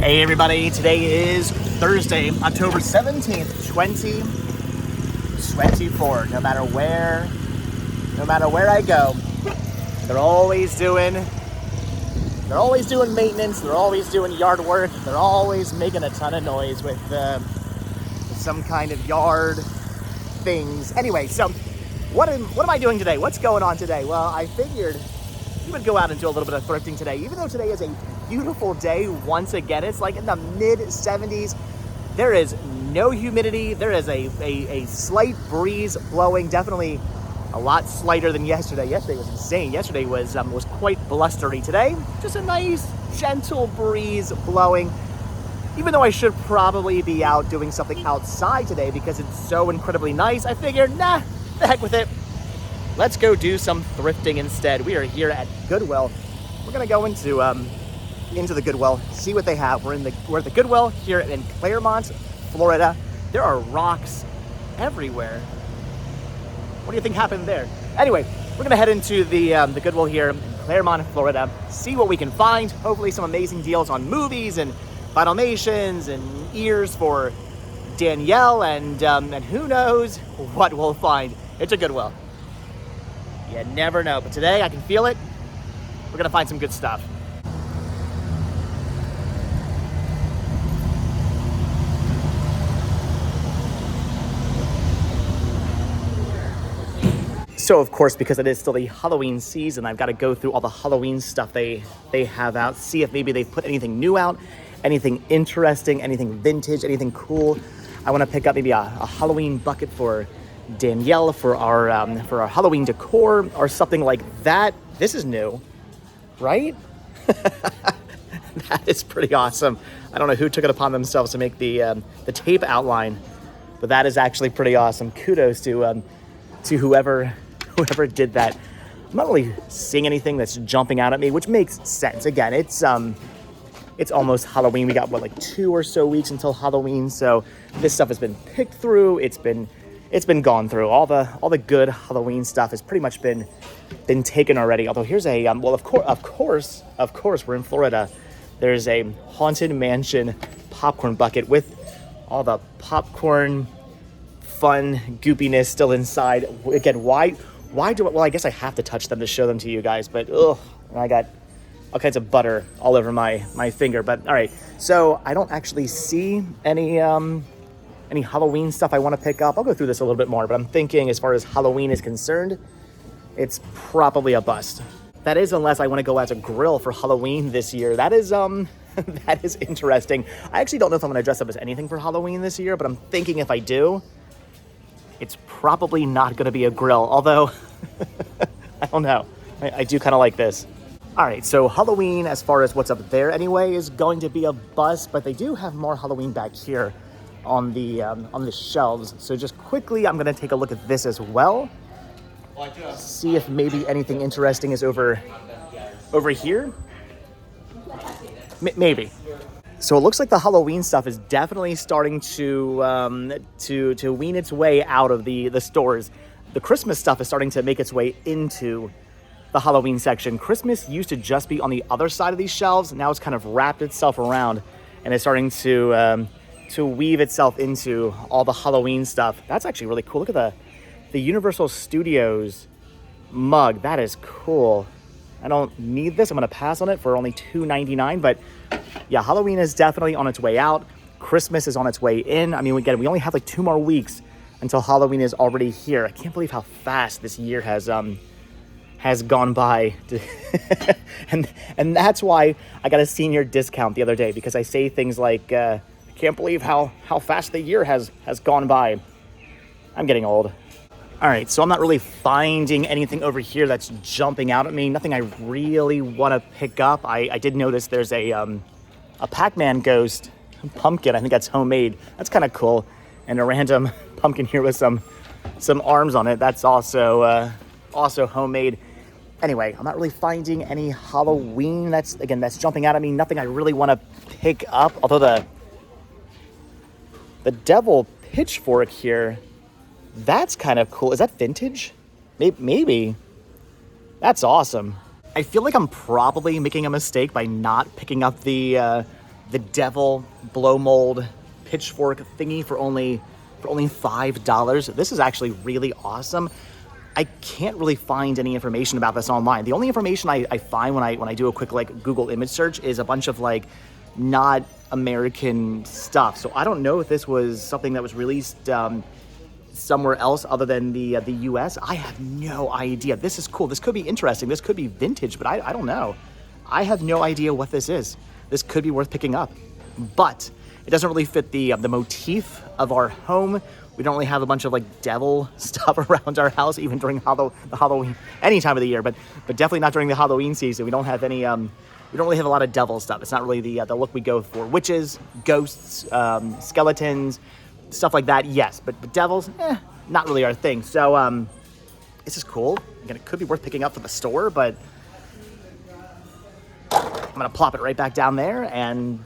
Hey everybody, today is Thursday, October 17th, 2024. No matter where I go, they're always doing maintenance, they're always doing yard work, they're always making a ton of noise with some kind of yard things. Anyway, so what am I doing today? What's going on today? Well, I figured we would go out and do a little bit of thrifting today, even though today is a beautiful day. Once again, it's like in the mid 70s. There is no humidity. There is a slight breeze blowing, definitely a lot slighter than yesterday. Yesterday was insane. Yesterday was quite blustery. Today, just a nice gentle breeze blowing. Even though I should probably be out doing something outside today because it's so incredibly nice, I figured, nah, the heck with it. Let's go do some thrifting instead. We are here at Goodwill. We're gonna go into the Goodwill, see what they have. We're at the Goodwill here in Claremont, Florida. There are rocks everywhere. What do you think happened there? Anyway, we're gonna head into the Goodwill here in Claremont, Florida. See what we can find. Hopefully some amazing deals on movies and Filmations and ears for Danielle and who knows what we'll find. It's a Goodwill. You never know, but today I can feel it. We're gonna find some good stuff. So of course, because it is still the Halloween season, I've got to go through all the Halloween stuff they have out, see if maybe they've put anything new out, anything interesting, anything vintage, anything cool. I want to pick up maybe a Halloween bucket for Danielle for our Halloween decor or something like that. This is new, right? That is pretty awesome. I don't know who took it upon themselves to make the tape outline, but that is actually pretty awesome. Kudos to whoever did that. I'm not really seeing anything that's jumping out at me, which makes sense. Again, it's almost Halloween. We got like 2 or so weeks until Halloween, so this stuff has been picked through. It's been gone through. All the good Halloween stuff has pretty much been taken already. Although here's a of course we're in Florida. There's a Haunted Mansion popcorn bucket with all the popcorn fun goopiness still inside. Again, why do it? Well, I guess I have to touch them to show them to you guys, but I got all kinds of butter all over my finger. But all right, so I don't actually see any Halloween stuff I want to pick up. I'll go through this a little bit more, but I'm thinking as far as Halloween is concerned, it's probably a bust. That is, unless I want to go as a grill for Halloween this year. That is that is interesting. I actually don't know if I'm going to dress up as anything for Halloween this year, but I'm thinking if I do, it's probably not going to be a grill, although I don't know. I do kind of like this. All right, so Halloween, as far as what's up there anyway, is going to be a bust, but they do have more Halloween back here on the shelves. So just quickly, I'm going to take a look at this as well. See if maybe anything interesting is over here. Maybe. So it looks like the Halloween stuff is definitely starting to wean its way out of the stores. The Christmas stuff is starting to make its way into the Halloween section. Christmas used to just be on the other side of these shelves. Now it's kind of wrapped itself around and it's starting to weave itself into all the Halloween stuff. That's actually really cool. Look at the Universal Studios mug. That is cool. I don't need this. I'm going to pass on it for only $2.99, but yeah, Halloween is definitely on its way out. Christmas is on its way in. I mean, again, we only have like 2 more weeks until Halloween is already here. I can't believe how fast this year has gone by. and that's why I got a senior discount the other day, because I say things like, I can't believe how fast the year has gone by. I'm getting old. All right, so I'm not really finding anything over here that's jumping out at me. Nothing I really want to pick up. I did notice there's a Pac-Man ghost pumpkin. I think that's homemade. That's kind of cool. And a random pumpkin here with some arms on it. That's also homemade. Anyway, I'm not really finding any Halloween that's jumping out at me. Nothing I really want to pick up. Although the devil pitchfork here, that's kind of cool. Is that vintage? Maybe. That's awesome. I feel like I'm probably making a mistake by not picking up the the devil blow mold pitchfork thingy for only $5. This is actually really awesome. I can't really find any information about this online. The only information I find when I do a quick like Google image search is a bunch of like not American stuff. So I don't know if this was something that was released somewhere else other than the US. I have no idea. This is cool. This could be interesting. This could be vintage, but I don't know. I have no idea what this is. This could be worth picking up, but it doesn't really fit the motif of our home. We don't really have a bunch of like devil stuff around our house, even during the Halloween, any time of the year, but definitely not during the Halloween season. We don't have any, we don't really have a lot of devil stuff. It's not really the look we go for. Witches, ghosts, skeletons, stuff like that, yes, but devils, not really our thing. So this is cool. Again, it could be worth picking up for the store, but I'm gonna plop it right back down there, and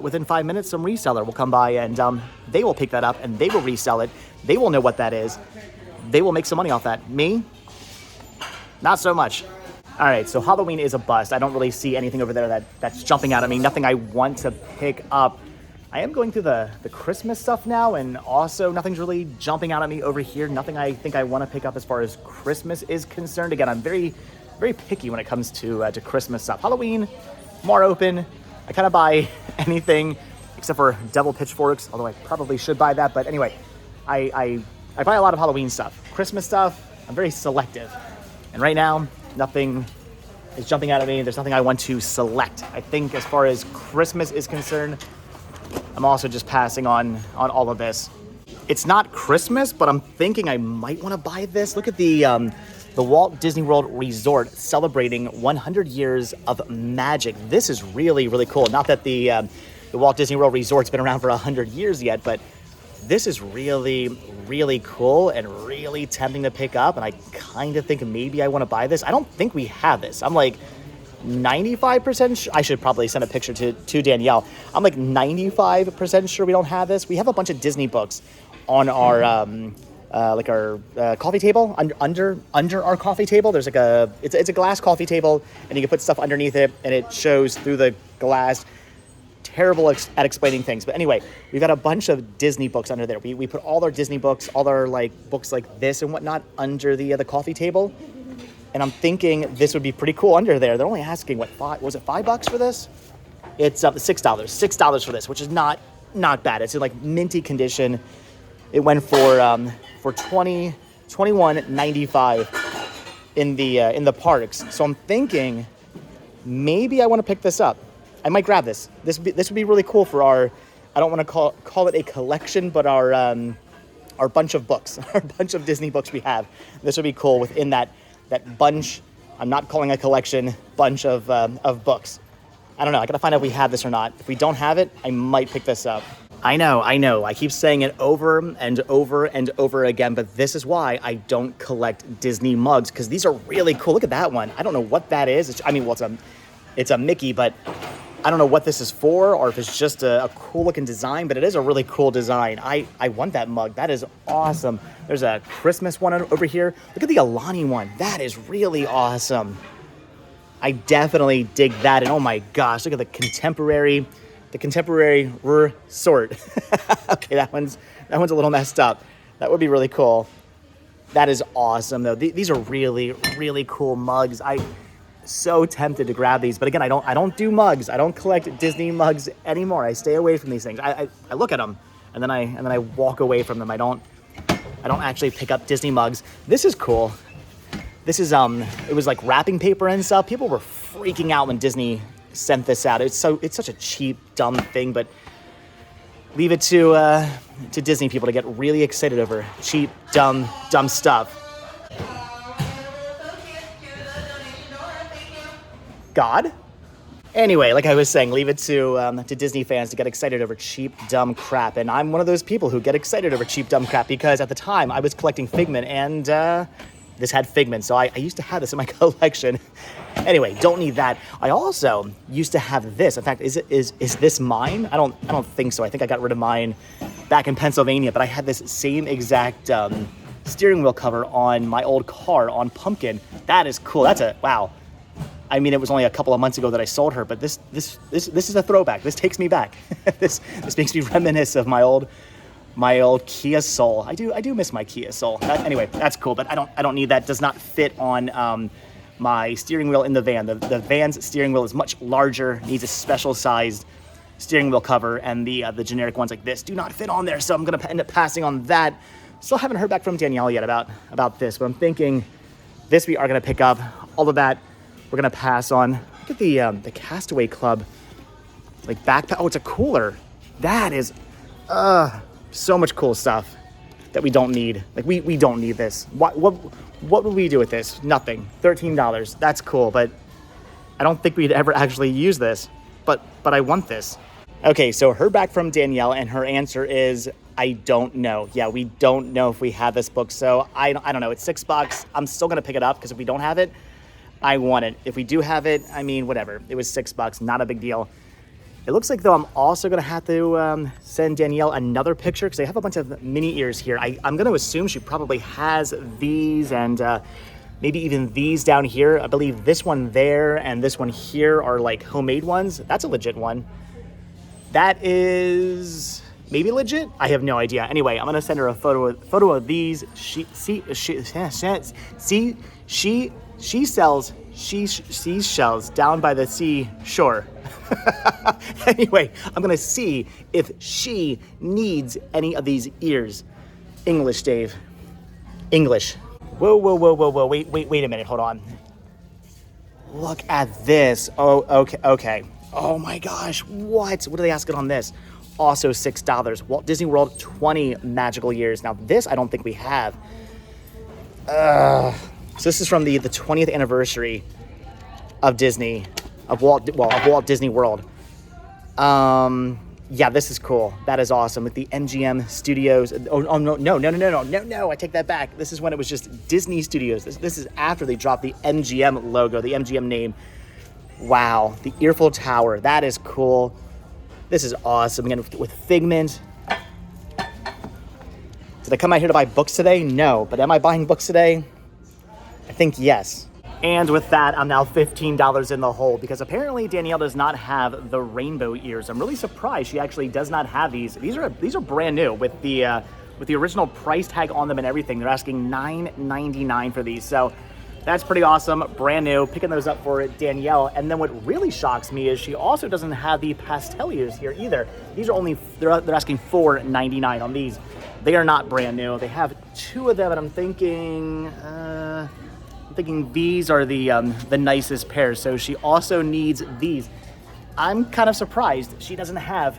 within 5 minutes, some reseller will come by and they will pick that up and they will resell it. They will know what that is. They will make some money off that. Me, not so much. All right, so Halloween is a bust. I don't really see anything over there that's jumping out at me. Nothing I want to pick up. I am going through the Christmas stuff now, and also nothing's really jumping out at me over here. Nothing I think I want to pick up as far as Christmas is concerned. Again, I'm very, very picky when it comes to Christmas stuff. Halloween, more open. I kind of buy anything except for devil pitchforks, although I probably should buy that. But anyway, I buy a lot of Halloween stuff. Christmas stuff, I'm very selective. And right now, nothing is jumping out at me. There's nothing I want to select. I think as far as Christmas is concerned, I'm also just passing on all of this. It's not Christmas, but I'm thinking I might want to buy this. Look at the Walt Disney World Resort celebrating 100 years of magic. This is really, really cool. Not that the Walt Disney World Resort's been around for 100 years yet, but this is really, really cool and really tempting to pick up. And I kind of think maybe I want to buy this. I don't think we have this. I'm like 95% sure. I should probably send a picture to Danielle. I'm like 95% sure we don't have this. We have a bunch of Disney books on our our coffee table, under our coffee table. There's like it's a glass coffee table, and you can put stuff underneath it, and it shows through the glass. Terrible at explaining things, but anyway, we've got a bunch of Disney books under there. We put all our Disney books, all our like books like this and whatnot under the coffee table, and I'm thinking this would be pretty cool under there. They're only asking was it $5 for this? It's $6 for this, which is not bad. It's in like minty condition. It went for $21.95 in the parks. So I'm thinking maybe I want to pick this up. I might grab this. This would be really cool for our, I don't want to call it a collection, but our bunch of books, our bunch of Disney books we have. This would be cool within that bunch. I'm not calling a collection, bunch of books. I don't know. I gotta find out if we have this or not. If we don't have it, I might pick this up. I know. I keep saying it over and over and over again, but this is why I don't collect Disney mugs, because these are really cool. Look at that one. I don't know what that is. It's a Mickey, but I don't know what this is for, or if it's just a cool looking design, but it is a really cool design. I want that mug. That is awesome. There's a Christmas one over here. Look at the Alani one. That is really awesome. I definitely dig that. And oh my gosh, look at the contemporary resort. Okay, that one's a little messed up. That would be really cool. That is awesome though. These are really, really cool mugs. So tempted to grab these, but again, I don't do mugs. I don't collect Disney mugs anymore. I stay away from these things. I look at them and then I walk away from them. I don't actually pick up Disney mugs. This is cool. This is it was like wrapping paper and stuff. People were freaking out when Disney sent this out. It's such a cheap, dumb thing, but leave it to Disney people to get really excited over cheap, dumb stuff. God. Anyway, like I was saying, leave it to Disney fans to get excited over cheap, dumb crap. And I'm one of those people who get excited over cheap, dumb crap because at the time I was collecting Figment and this had Figment. So I used to have this in my collection. Anyway, don't need that. I also used to have this. In fact, is this mine? I don't think so. I think I got rid of mine back in Pennsylvania, but I had this same exact steering wheel cover on my old car on Pumpkin. That is cool. Wow. I mean, it was only a couple of months ago that I sold her, but this is a throwback. This takes me back. this makes me reminisce of my old Kia Soul. I do miss my Kia Soul. Anyway, that's cool, but I don't need that. Does not fit on my steering wheel in the van. The van's steering wheel is much larger, needs a special sized steering wheel cover, and the generic ones like this do not fit on there. So I'm gonna end up passing on that. Still haven't heard back from Danielle yet about this, but I'm thinking this we are gonna pick up. All of that we're gonna pass on. Look at the Castaway Club like backpack. Oh, it's a cooler. That is so much cool stuff that we don't need. Like we don't need this. What would we do with this? Nothing. $13. That's cool, but I don't think we'd ever actually use this. But I want this. Okay, so heard back from Danielle, and her answer is, I don't know. Yeah, we don't know if we have this book, so I don't know. It's $6. I'm still gonna pick it up because if we don't have it, I want it. If we do have it, I mean, whatever. It was $6, not a big deal. It looks like, though, I'm also gonna have to send Danielle another picture because they have a bunch of mini ears here. I'm gonna assume she probably has these and maybe even these down here. I believe this one there and this one here are like homemade ones. That's a legit one. That is maybe legit. I have no idea. Anyway, I'm gonna send her a photo of these. She sells seashells down by the seashore. Anyway, I'm gonna see if she needs any of these ears. English, Dave. English. Whoa. Wait a minute. Hold on. Look at this. Oh, okay. Oh my gosh. What are they asking on this? Also $6. Walt Disney World 20 magical years. Now this I don't think we have. So this is from the 20th anniversary of Disney, of Walt Disney World. Yeah, this is cool. That is awesome with the MGM Studios. Oh no! I take that back. This is when it was just Disney Studios. This is after they dropped the MGM logo, the MGM name. Wow, the Eiffel Tower. That is cool. This is awesome. Again, with Figment. Did I come out here to buy books today? No, but am I buying books today? I think yes. And with that, I'm now $15 in the hole because apparently Danielle does not have the rainbow ears. I'm really surprised she actually does not have these. These are brand new with the original price tag on them and everything. They're asking $9.99 for these. So that's pretty awesome, brand new, picking those up for Danielle. And then what really shocks me is she also doesn't have the pastel ears here either. These are they're asking $4.99 on these. They are not brand new. They have two of them, and I'm thinking these are the nicest pairs. So she also needs these. I'm kind of surprised she doesn't have,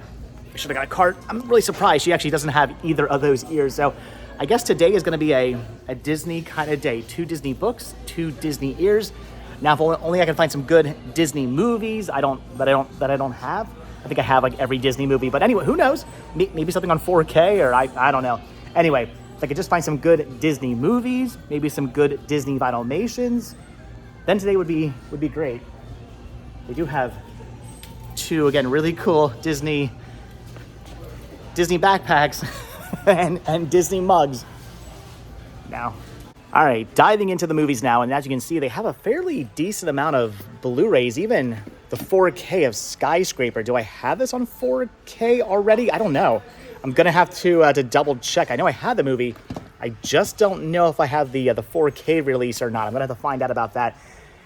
I should have got a cart. I'm really surprised she actually doesn't have either of those ears. So I guess today is gonna be a Disney kind of day. 2 Disney books, 2 Disney ears. Now if only I can find some good Disney movies that I don't have. I think I have like every Disney movie, but anyway, who knows? Maybe something on 4K or I don't know. Anyway, if I could just find some good Disney movies, maybe some good Disney Vinimations, then today would be great. We do have 2, again, really cool Disney backpacks and Disney mugs. Now, all right, diving into the movies now, and as you can see, they have a fairly decent amount of Blu-rays, even the 4K of Skyscraper. Do I have this on 4K already? I don't know. I'm gonna have to double check. I know I had the movie. I just don't know if I have the 4K release or not. I'm gonna have to find out about that.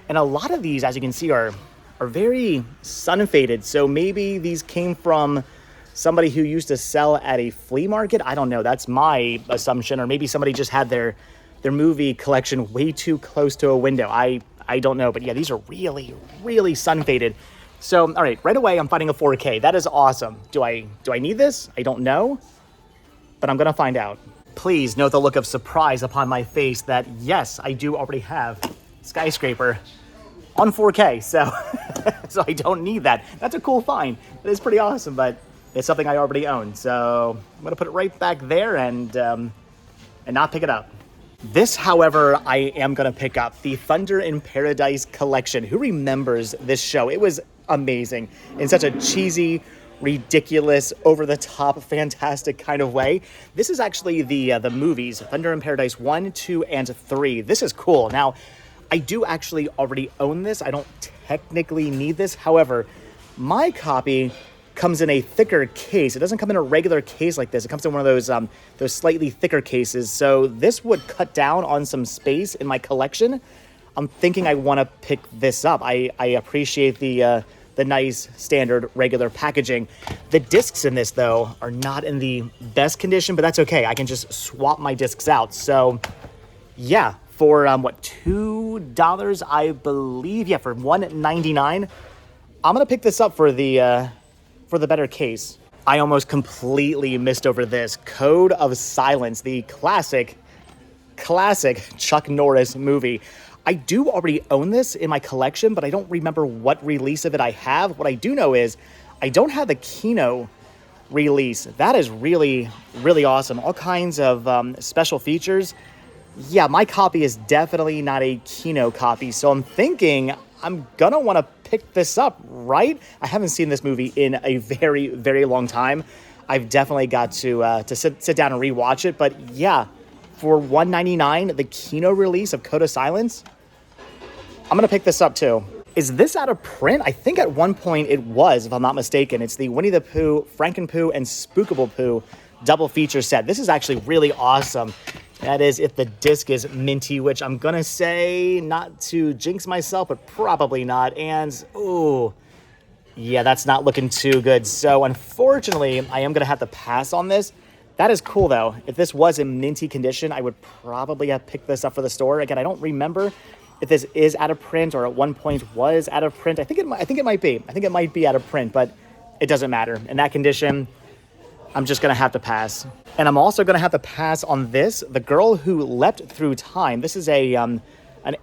And a lot of these, as you can see, are very sun faded. So maybe these came from somebody who used to sell at a flea market. I don't know. That's my assumption. Or maybe somebody just had their movie collection way too close to a window. I don't know. But yeah, these are really, really sun faded. So, all right, right away, I'm finding a 4K. That is awesome. Do I need this? I don't know, but I'm gonna find out. Please note the look of surprise upon my face that yes, I do already have Skyscraper on 4K. So, so I don't need that. That's a cool find. That is pretty awesome, but it's something I already own. So I'm gonna put it right back there and not pick it up. This, however, I am gonna pick up the Thunder in Paradise collection. Who remembers this show? It was amazing in such a cheesy, ridiculous, over-the-top, fantastic kind of way. This is actually the movies, Thunder in Paradise 1, 2, and 3. This is cool. Now, I do actually already own this. I don't technically need this. However, my copy comes in a thicker case. It doesn't come in a regular case like this. It comes in one of those slightly thicker cases. So this would cut down on some space in my collection. I'm thinking I want to pick this up. I appreciate the nice standard regular packaging. The discs in this though are not in the best condition, but that's okay. I can just swap my discs out. So yeah, for what, $2 I believe? Yeah, for $1.99. I'm gonna pick this up for the better case. I almost completely missed over this. Code of Silence, the classic Chuck Norris movie. I do already own this in my collection, but I don't remember what release of it I have. What I do know is I don't have the Kino release. That is really, really awesome. All kinds of special features. Yeah, my copy is definitely not a Kino copy, so I'm thinking I'm gonna want to pick this up, right? I haven't seen this movie in a very, very long time. I've definitely got to sit down and rewatch it, but yeah, for $1.99, the Kino release of Code of Silence, I'm gonna pick this up too. Is this out of print? I think at one point it was, if I'm not mistaken. It's the Winnie the Pooh, Frankenpooh, and Spookable Pooh double feature set. This is actually really awesome. That is if the disc is minty, which I'm gonna say, not to jinx myself, but probably not. And, ooh, yeah, that's not looking too good. So unfortunately, I am gonna have to pass on this. That is cool though. If this was in minty condition, I would probably have picked this up for the store. Again, I don't remember if this is out of print or at one point was out of print. I think it might be. I think it might be out of print, but it doesn't matter. In that condition, I'm just gonna have to pass. And I'm also gonna have to pass on this, The Girl Who Leapt Through Time. This is an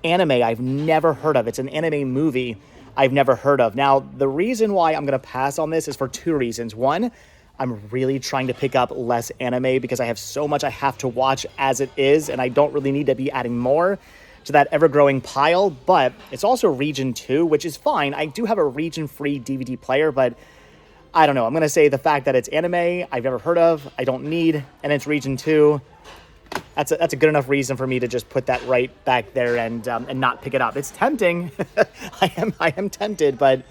anime I've never heard of. It's an anime movie I've never heard of. Now, the reason why I'm gonna pass on this is for two reasons. One, I'm really trying to pick up less anime because I have so much I have to watch as it is, and I don't really need to be adding more to that ever-growing pile. But it's also Region 2, which is fine. I do have a region-free DVD player, but I don't know. I'm going to say the fact that it's anime I've never heard of, I don't need, and it's Region 2, that's a good enough reason for me to just put that right back there and not pick it up. It's tempting. I am tempted, but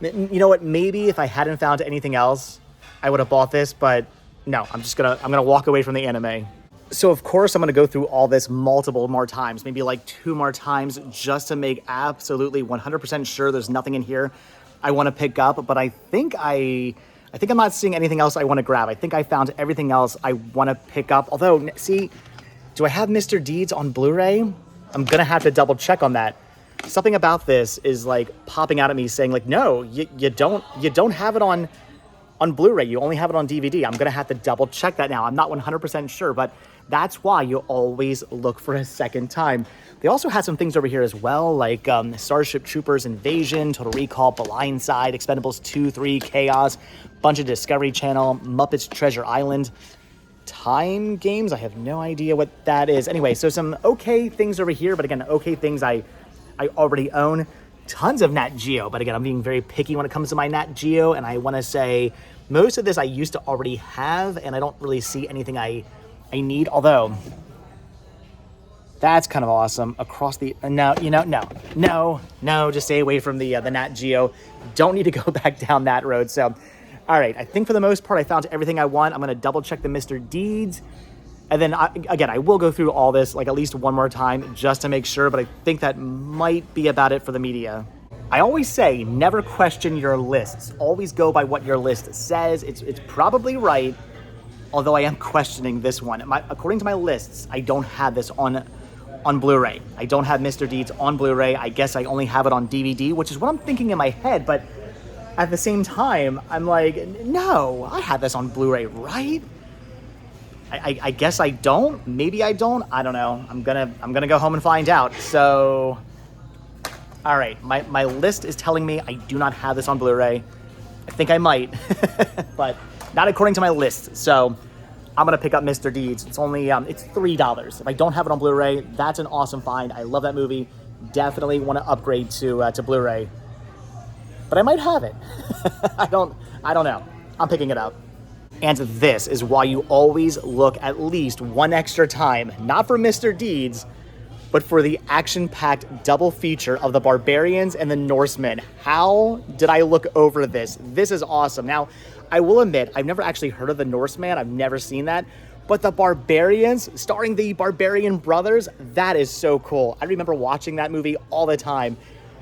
you know what? Maybe if I hadn't found anything else, I would have bought this, but no, I'm gonna walk away from the anime. So of course I'm gonna go through all this multiple more times, maybe like 2 more times, just to make absolutely 100% sure there's nothing in here I want to pick up. But I think I'm not seeing anything else I want to grab. I think I found everything else I want to pick up. Although, see, do I have Mr. Deeds on Blu-ray? I'm gonna have to double check on that. Something about this is like popping out at me saying like, no, you don't have it on Blu-ray. You only have it on DVD. I'm gonna have to double check that now. I'm not 100% sure, but that's why you always look for a second time. They also had some things over here as well, like Starship Troopers Invasion, Total Recall, Blindside, Expendables 2, 3, Chaos, bunch of Discovery Channel, Muppets Treasure Island, Time Games. I have no idea what that is. Anyway, so some okay things over here, but again, okay things I already own. Tons of Nat Geo, but again, I'm being very picky when it comes to my Nat Geo, and I want to say most of this I used to already have, and I don't really see anything I need, although that's kind of awesome. Across the, no, just stay away from the Nat Geo. Don't need to go back down that road. So, all right, I think for the most part, I found everything I want. I'm going to double check the Mr. Deeds. And then, again, I will go through all this like at least one more time just to make sure, but I think that might be about it for the media. I always say never question your lists. Always go by what your list says. It's probably right, although I am questioning this one. According to my lists, I don't have this on Blu-ray. I don't have Mr. Deeds on Blu-ray. I guess I only have it on DVD, which is what I'm thinking in my head, but at the same time, I'm like, no, I have this on Blu-ray, right? I guess I don't. Maybe I don't. I don't know. I'm gonna go home and find out. So, all right. My list is telling me I do not have this on Blu-ray. I think I might, but not according to my list. So, I'm gonna pick up Mr. Deeds. It's only it's $3. If I don't have it on Blu-ray, that's an awesome find. I love that movie. Definitely want to upgrade to Blu-ray. But I might have it. I don't know. I'm picking it up. And this is why you always look at least one extra time, not for Mr. Deeds, but for the action-packed double feature of the Barbarians and the Norsemen. How did I look over this? This is awesome. Now, I will admit, I've never actually heard of the Norseman. I've never seen that. But the Barbarians, starring the Barbarian brothers, that is so cool. I remember watching that movie all the time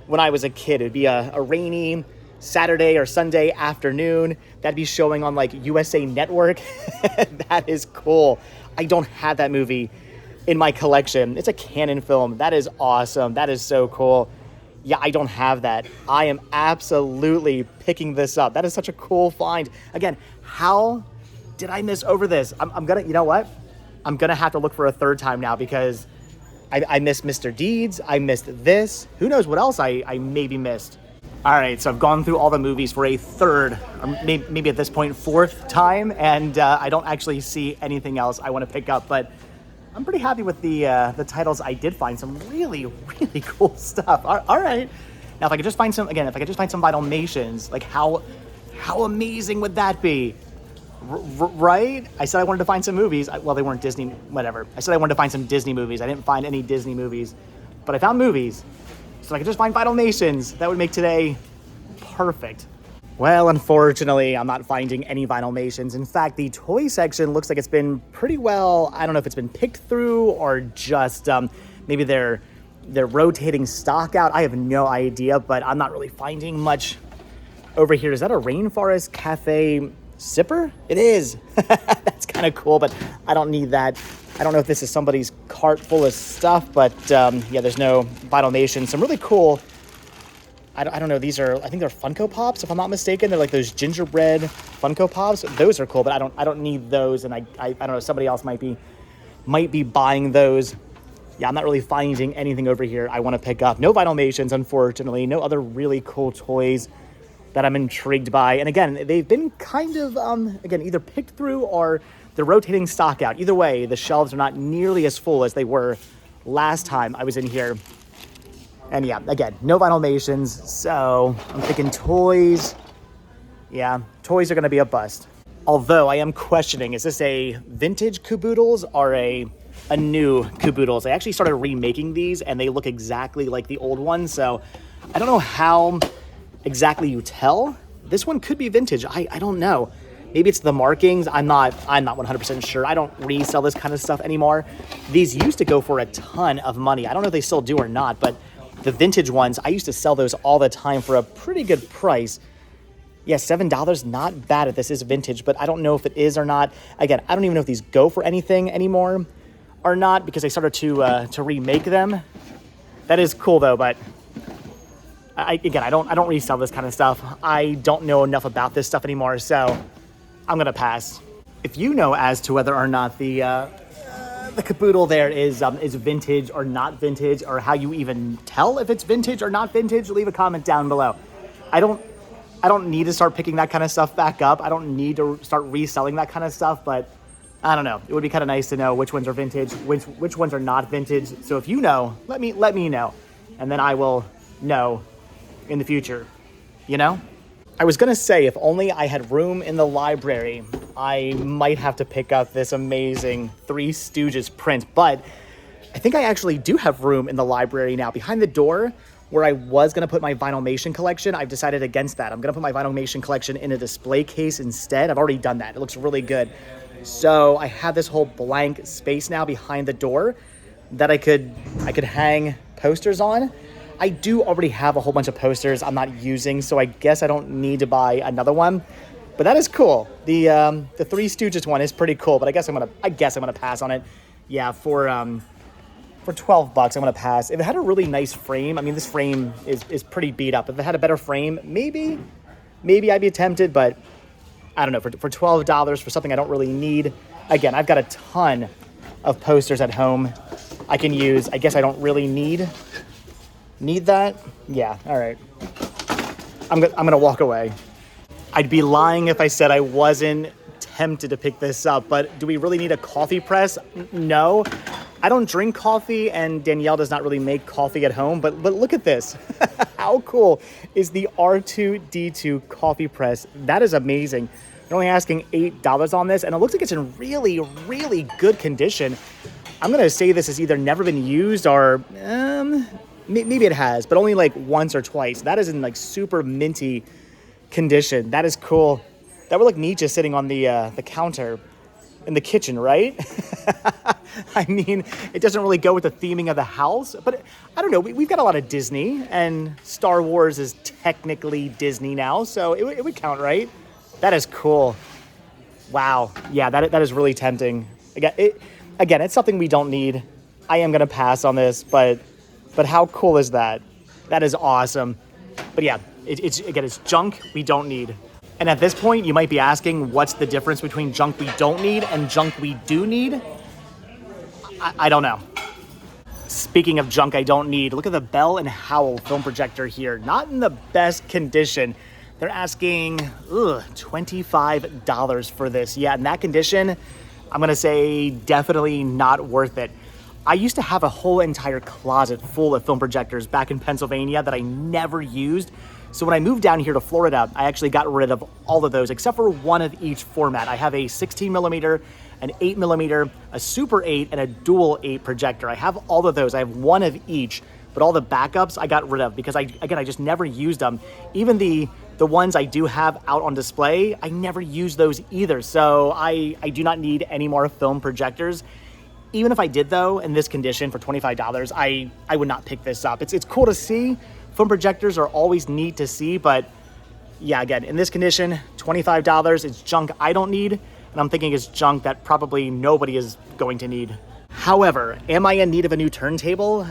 when I was a kid. It'd be a rainy Saturday or Sunday afternoon. That'd be showing on like USA Network. That is cool. I don't have that movie in my collection. It's a canon film. That is awesome. That is so cool. Yeah, I don't have that. I am absolutely picking this up. That is such a cool find. Again, how did I miss over this? I'm gonna, you know what? I'm gonna have to look for a third time now because I missed Mr. Deeds. I missed this. Who knows what else I maybe missed. All right, so I've gone through all the movies for a third, or maybe at this point, fourth time, and I don't actually see anything else I want to pick up, but I'm pretty happy with the titles I did find. Some really, really cool stuff. All right. Now, if I could just find some Vinylmations, like how amazing would that be? Right? I said I wanted to find some movies. Well, they weren't Disney, whatever. I said I wanted to find some Disney movies. I didn't find any Disney movies, but I found movies. So I could just find Vinylmations. That would make today perfect. Well, unfortunately, I'm not finding any Vinylmations. In fact, the toy section looks like it's been pretty well, I don't know if it's been picked through or just maybe they're rotating stock out. I have no idea, but I'm not really finding much over here. Is that a Rainforest Cafe sipper? It is. That's kind of cool, but I don't need that. I don't know if this is somebody's cart full of stuff, but yeah, there's no Vinylmations. Some really cool, I don't know, these are, I think they're Funko Pops, if I'm not mistaken. They're like those gingerbread Funko Pops. Those are cool, but I don't need those, and I don't know, somebody else might be buying those. Yeah, I'm not really finding anything over here I want to pick up. No Vinylmations, unfortunately. No other really cool toys that I'm intrigued by. And again, they've been kind of, again, either picked through or they're rotating stock out. Either way, the shelves are not nearly as full as they were last time I was in here. And yeah, again, no Vinylmations, so I'm thinking toys. Yeah, toys are gonna be a bust. Although I am questioning, is this a vintage Caboodles or a new Caboodles? I actually started remaking these and they look exactly like the old ones, so I don't know how exactly you tell. This one could be vintage. I don't know. Maybe it's the markings. I'm not 100% sure. I don't resell this kind of stuff anymore. These used to go for a ton of money. I don't know if they still do or not, but the vintage ones, I used to sell those all the time for a pretty good price. Yeah, $7, not bad if this is vintage, but I don't know if it is or not. Again, I don't even know if these go for anything anymore or not because I started to remake them. That is cool though, but I don't resell this kind of stuff. I don't know enough about this stuff anymore, so I'm gonna pass. If you know as to whether or not the caboodle there is vintage or not vintage, or how you even tell if it's vintage or not vintage, leave a comment down below. I don't need to start picking that kind of stuff back up. I don't need to start reselling that kind of stuff, but I don't know. It would be kind of nice to know which ones are vintage, which ones are not vintage. So if you know, let me know, and then I will know in the future, you know? I was gonna say, if only I had room in the library, I might have to pick up this amazing Three Stooges print, but I think I actually do have room in the library now. Behind the door, where I was gonna put my Vinylmation collection, I've decided against that. I'm gonna put my Vinylmation collection in a display case instead. I've already done that. It looks really good. So I have this whole blank space now behind the door that I could hang posters on. I do already have a whole bunch of posters I'm not using, so I guess I don't need to buy another one. But that is cool. The Three Stooges one is pretty cool, but I guess I'm gonna pass on it. Yeah, for $12, I'm gonna pass. If it had a really nice frame, I mean, this frame is pretty beat up. If it had a better frame, maybe I'd be tempted, but I don't know. For $12 for something I don't really need. Again, I've got a ton of posters at home I can use. I guess I don't really need that. Yeah, all right. I'm gonna walk away. I'd be lying if I said I wasn't tempted to pick this up, but do we really need a coffee press? No. I don't drink coffee, and Danielle does not really make coffee at home, but look at this. How cool is the R2-D2 coffee press? That is amazing. They're only asking $8 on this, and it looks like it's in really, really good condition. I'm going to say this has either never been used or maybe it has, but only like once or twice. That is in like super minty condition. That is cool. That would look neat just sitting on the counter in the kitchen, right? I mean, it doesn't really go with the theming of the house, but I don't know. We've got a lot of Disney, and Star Wars is technically Disney now, so it would count, right? That is cool. Wow. Yeah, that is really tempting. Again, it's something we don't need. I am going to pass on this, but how cool is that? That is awesome. But yeah, it's junk we don't need. And at this point, you might be asking, what's the difference between junk we don't need and junk we do need? I don't know. Speaking of junk I don't need, look at the Bell & Howell film projector here. Not in the best condition. They're asking $25 for this. Yeah, in that condition, I'm going to say definitely not worth it. I used to have a whole entire closet full of film projectors back in Pennsylvania that I never used. So when I moved down here to Florida, I actually got rid of all of those except for one of each format. I have a 16 millimeter, an 8 millimeter, a Super 8, and a Dual 8 projector. I have all of those. I have one of each, but all the backups I got rid of because I just never used them. Even the ones I do have out on display, I never use those either. So I do not need any more film projectors. Even if I did though, in this condition for $25, I would not pick this up. It's cool to see. Film projectors are always neat to see, but yeah, again, in this condition, $25, it's junk I don't need, and I'm thinking it's junk that probably nobody is going to need. However, am I in need of a new turntable?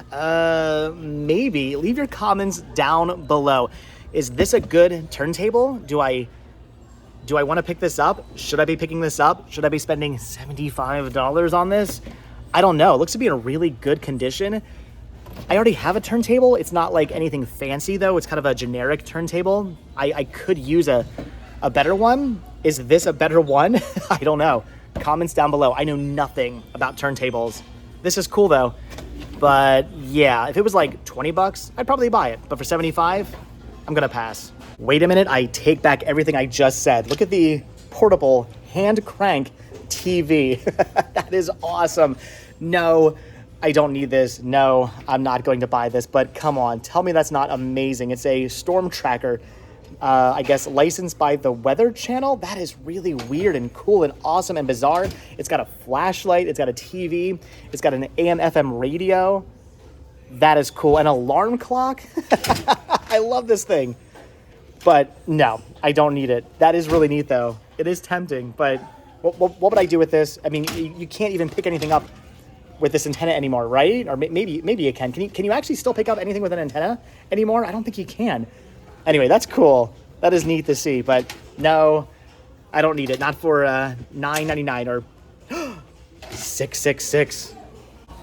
Maybe. Leave your comments down below. Is this a good turntable? Do I want to pick this up? Should I be picking this up? Should I be spending $75 on this? I don't know. It looks to be in a really good condition. I already have a turntable. It's not like anything fancy though. It's kind of a generic turntable. I could use a better one. Is this a better one? I don't know. Comments down below. I know nothing about turntables. This is cool though. But yeah, if it was like 20 bucks, I'd probably buy it. But for 75, I'm gonna pass. Wait a minute, I take back everything I just said. Look at the portable hand crank TV. That is awesome. No, I don't need this. No, I'm not going to buy this, but come on, tell me that's not amazing. It's a storm tracker, I guess licensed by the Weather Channel. That is really weird and cool and awesome and bizarre. It's got a flashlight, it's got a TV, it's got an AM FM radio. That is cool. An alarm clock. I love this thing. But no, I don't need it. That is really neat though. It is tempting, but what would I do with this? I mean, you can't even pick anything up with this antenna anymore, right? Or maybe you can. Can you actually still pick up anything with an antenna anymore? I don't think you can. Anyway, that's cool. That is neat to see, but no, I don't need it. Not for $9.99 or $666.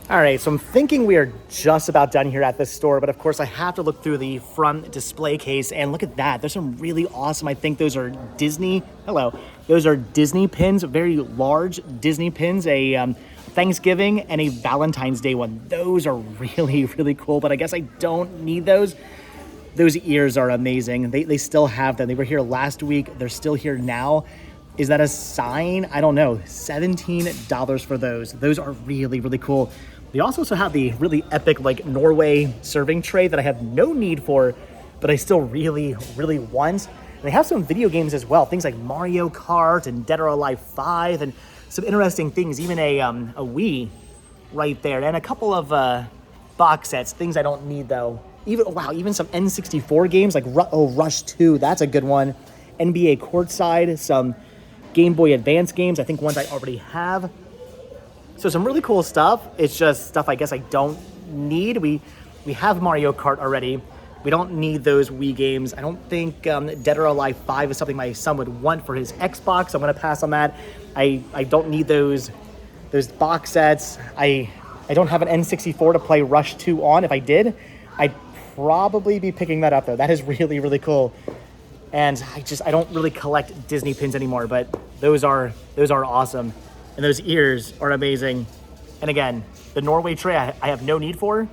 All right, so I'm thinking we are just about done here at this store, but of course I have to look through the front display case and look at that. There's some really awesome, I think those are Disney, those are Disney pins, very large Disney pins, a Thanksgiving and a Valentine's Day one. Those are really, really cool, but I guess I don't need those. Those ears are amazing. They still have them. They were here last week. They're still here now. Is that a sign? I don't know. $17 for those. Those are really, really cool. They also have the really epic like Norway serving tray that I have no need for, but I still really, really want. And they have some video games as well. Things like Mario Kart and Dead or Alive 5 and some interesting things. Even a Wii right there. And a couple of box sets. Things I don't need though. Even some N64 games like Rush 2. That's a good one. NBA Courtside. Some Game Boy Advance games. I think ones I already have. So some really cool stuff. It's just stuff I guess I don't need. We have Mario Kart already. We don't need those Wii games. I don't think Dead or Alive 5 is something my son would want for his Xbox. I'm gonna pass on that. I don't need those box sets. I don't have an N64 to play Rush 2 on. If I did, I'd probably be picking that up though. That is really, really cool. And I don't really collect Disney pins anymore, but those are awesome. And those ears are amazing. And again, the Norway tray I have no need for.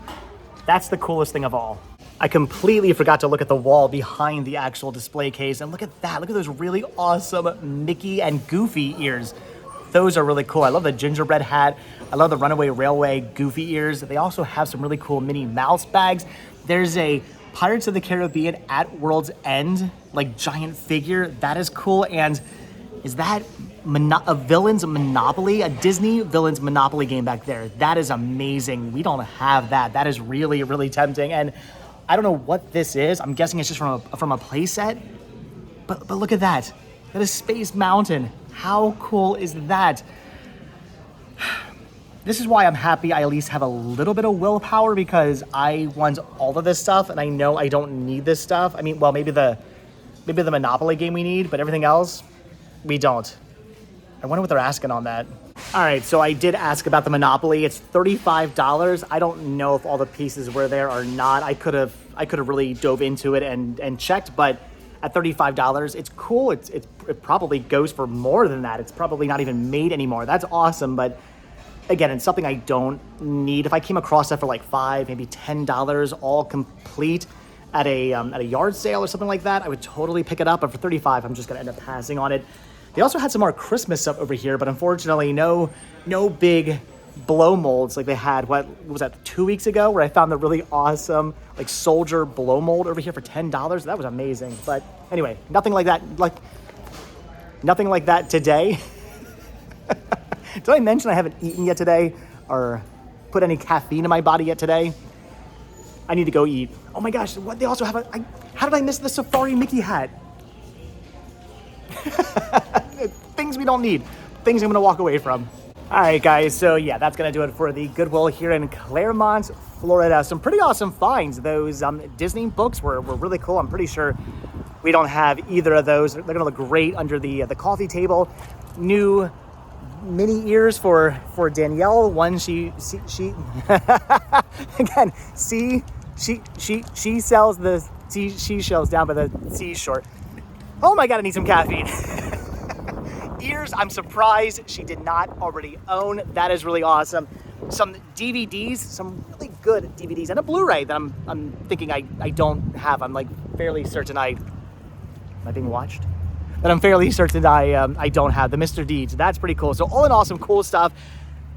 That's the coolest thing of all. I completely forgot to look at the wall behind the actual display case. And look at that. Look at those really awesome Mickey and Goofy ears. Those are really cool. I love the gingerbread hat. I love the Runaway Railway goofy ears. They also have some really cool Minnie Mouse bags. There's a Pirates of the Caribbean at World's End, like giant figure. That is cool. And is that a Villains Monopoly, a Disney Villains Monopoly game back there? That is amazing. We don't have that. That is really, really tempting. And I don't know what this is. I'm guessing it's just from a play set. But look at that. That is Space Mountain. How cool is that? This is why I'm happy I at least have a little bit of willpower, because I want all of this stuff and I know I don't need this stuff. I mean, well, maybe the Monopoly game we need, but everything else, we don't. I wonder what they're asking on that. All right, so I did ask about the Monopoly. It's $35. I don't know if all the pieces were there or not. I could have really dove into it and checked, but at $35, it's cool. It probably goes for more than that. It's probably not even made anymore. That's awesome, but again, it's something I don't need. If I came across that for like $5, maybe $10, all complete at a yard sale or something like that, I would totally pick it up. But for $35, I'm just gonna end up passing on it. They also had some more Christmas stuff over here, but unfortunately, no big blow molds like they had. What was that, 2 weeks ago, where I found the really awesome like soldier blow mold over here for $10. That was amazing. But anyway, nothing like that. Nothing like that today. Did I mention I haven't eaten yet today or put any caffeine in my body yet today? I need to go eat. Oh my gosh, what they also have how did I miss the Safari Mickey hat? Things we don't need. Things I'm gonna walk away from. All right, guys, so yeah, that's gonna do it for the Goodwill here in Claremont, Florida. Some pretty awesome finds. Those Disney books were really cool. I'm pretty sure we don't have either of those. They're gonna look great under the coffee table. New mini ears for Danielle. One she again, she sells the seashells down by the seashore. Oh my God, I need some caffeine. Ears, I'm surprised she did not already own. That is really awesome. Some DVDs, some really good DVDs, and a Blu-ray that I'm thinking I don't have. I'm like fairly certain am I being watched? That I'm fairly certain I don't have. The Mr. Deeds, that's pretty cool. So all in all, some cool stuff.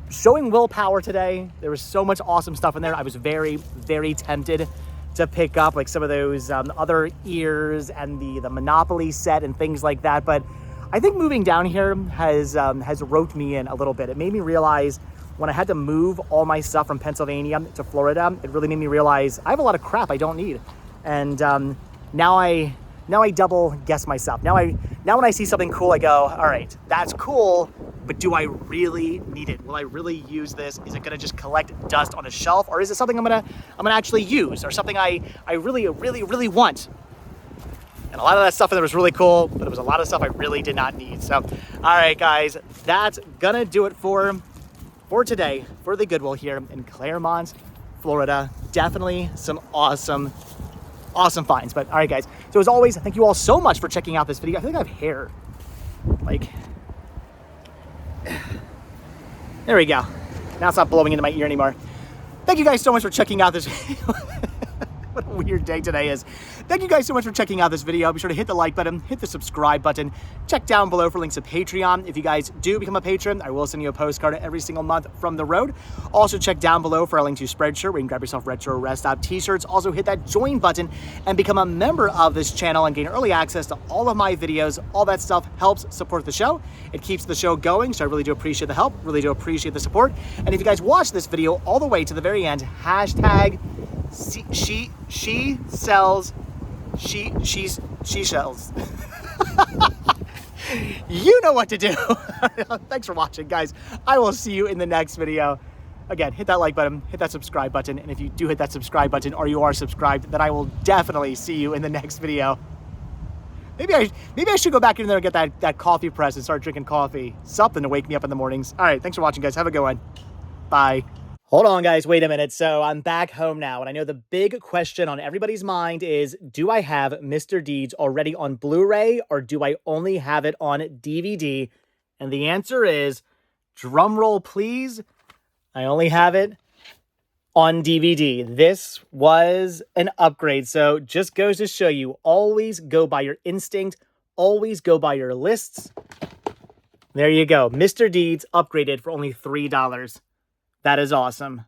Showing willpower today. There was so much awesome stuff in there. I was very, very tempted to pick up like some of those other ears and the Monopoly set and things like that. But I think moving down here has roped me in a little bit. It made me realize when I had to move all my stuff from Pennsylvania to Florida, it really made me realize I have a lot of crap I don't need. And now I double guess myself. Now when I see something cool, I go, all right, that's cool, but do I really need it? Will I really use this? Is it gonna just collect dust on a shelf, or is it something I'm gonna actually use, or something I really, really, really want? And a lot of that stuff in there was really cool, but it was a lot of stuff I really did not need. So, all right, guys, that's gonna do it for today, for the Goodwill here in Claremont, Florida. Definitely some awesome finds. But all right, guys, so as always, thank you all so much for checking out this video. I feel like I have hair. Like, there we go. Now it's not blowing into my ear anymore. Thank you guys so much for checking out this video. What a weird day today is. Thank you guys so much for checking out this video. Be sure to hit the like button, hit the subscribe button, check down below for links to Patreon. If you guys do become a patron, I will send you a postcard every single month from the road. Also check down below for a link to Spreadshirt, where you can grab yourself retro rest stop t-shirts. Also hit that join button and become a member of this channel and gain early access to all of my videos. All that stuff helps support the show. It keeps the show going, so I really do appreciate the help, really do appreciate the support. And if you guys watch this video all the way to the very end, hashtag she sells she shells. You know what to do. Thanks for watching, guys. I will see you in the next video. Again, hit that like button, hit that subscribe button, and if you do hit that subscribe button or you are subscribed, then I will definitely see you in the next video. Maybe I should go back in there and get that coffee press and start drinking coffee. Something to wake me up in the mornings. All right, thanks for watching, guys. Have a good one. Bye. Hold on, guys. Wait a minute. So I'm back home now, and I know the big question on everybody's mind is, do I have Mr. Deeds already on Blu-ray, or do I only have it on DVD? And the answer is, drum roll, please, I only have it on DVD. This was an upgrade, so just goes to show you, always go by your instinct, always go by your lists. There you go. Mr. Deeds upgraded for only $3. That is awesome.